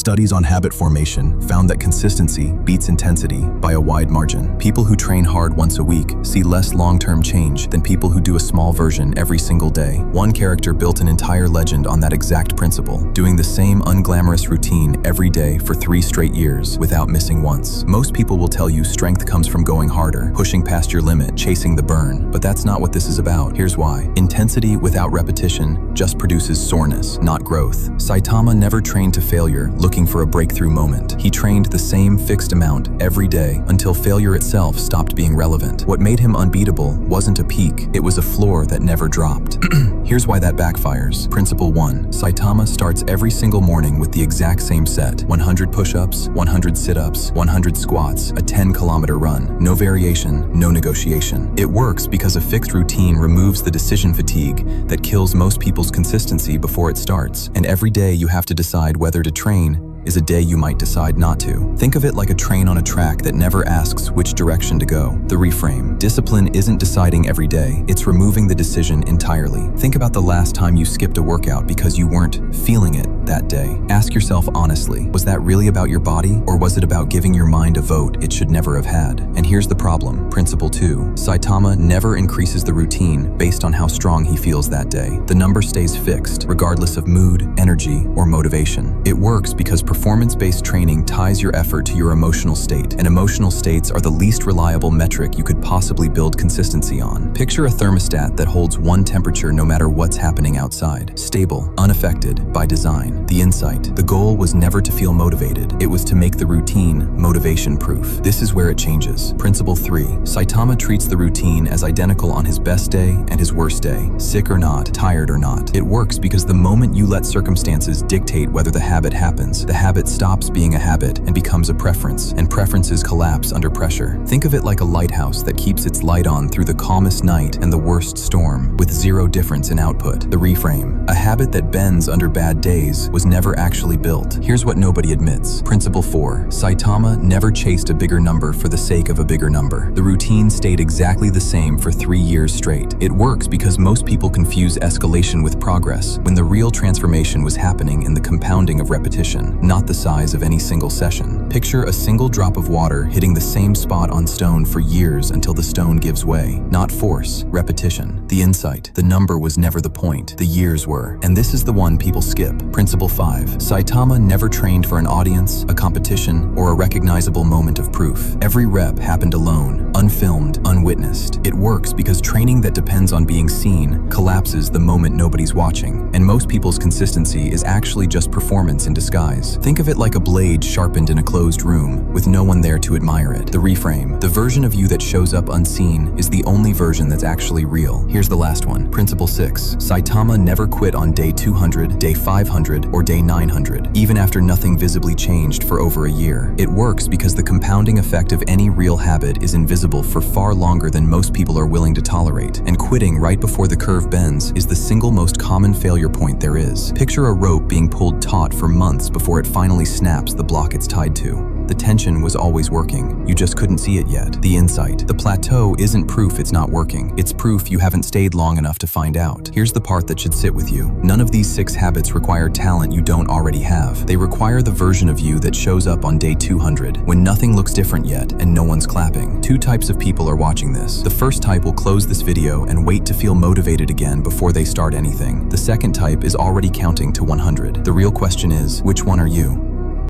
Studies on habit formation found that consistency beats intensity by a wide margin. People who train hard once a week see less long-term change than people who do a small version every single day. One character built an entire legend on that exact principle, doing the same unglamorous routine every day for 3 straight years without missing once. Most people will tell you strength comes from going harder, pushing past your limit, chasing the burn, but that's not what this is about. Here's why. Intensity without repetition just produces soreness, not growth. Saitama never trained to failure, looking for a breakthrough moment. He trained the same fixed amount every day until failure itself stopped being relevant. What made him unbeatable wasn't a peak, it was a floor that never dropped. Here's why that backfires. Principle 1. Saitama starts every single morning with the exact same set. 100 push-ups, 100 sit-ups, 100 squats, a 10-kilometer run. No variation, no negotiation. It works because a fixed routine removes the decision fatigue that kills most people's consistency before it starts. And every day you have to decide whether to train is a day you might decide not to. Think of it like a train on a track that never asks which direction to go. The reframe. Discipline isn't deciding every day, it's removing the decision entirely. Think about the last time you skipped a workout because you weren't feeling it that day. Ask yourself honestly, was that really about your body, or was it about giving your mind a vote it should never have had? And here's the problem. Principle 2. Saitama never increases the routine based on how strong he feels that day. The number stays fixed, regardless of mood, energy, or motivation. It works because performance-based training ties your effort to your emotional state, and emotional states are the least reliable metric you could possibly build consistency on. Picture a thermostat that holds one temperature no matter what's happening outside. Stable, unaffected by design. The insight. The goal was never to feel motivated. It was to make the routine motivation-proof. This is where it changes. Principle 3. Saitama treats the routine as identical on his best day and his worst day. Sick or not, tired or not. It works because the moment you let circumstances dictate whether the habit happens, the habit stops being a habit and becomes a preference, and preferences collapse under pressure. Think of it like a lighthouse that keeps its light on through the calmest night and the worst storm, with zero difference in output. The reframe. A habit that bends under bad days was never actually built. Here's what nobody admits. Principle 4. Saitama never chased a bigger number for the sake of a bigger number. The routine stayed exactly the same for 3 years straight. It works because most people confuse escalation with progress, when the real transformation was happening in the compounding of repetition, not the size of any single session. Picture a single drop of water hitting the same spot on stone for years until the stone gives way. Not force, repetition. The insight. The number was never the point, the years were. And this is the one people skip. Principle 5. Saitama never trained for an audience, a competition, or a recognizable moment of proof. Every rep happened alone, unfilmed, unwitnessed. It works because training that depends on being seen collapses the moment nobody's watching, and most people's consistency is actually just performance in disguise. Think of it like a blade sharpened in a closed room, with no one there to admire it. The reframe. The version of you that shows up unseen is the only version that's actually real. Here's the last one. Principle 6. Saitama never quit on day 200, day 500, or day 900, even after nothing visibly changed for over a year. It works because the compounding effect of any real habit is invisible for far longer than most people are willing to tolerate, and quitting right before the curve bends is the single most common failure point there is. Picture a rope being pulled taut for months before it finally snaps the block it's tied to. The tension was always working, you just couldn't see it yet. The insight. The plateau isn't proof it's not working, it's proof you haven't stayed long enough to find out. Here's the part that should sit with you. None of these 6 habits require talent you don't already have. They require the version of you that shows up on day 200, when nothing looks different yet and no one's clapping. 2 types of people are watching this. The first type will close this video and wait to feel motivated again before they start anything. The second type is already counting to 100. The real question is, which one are you?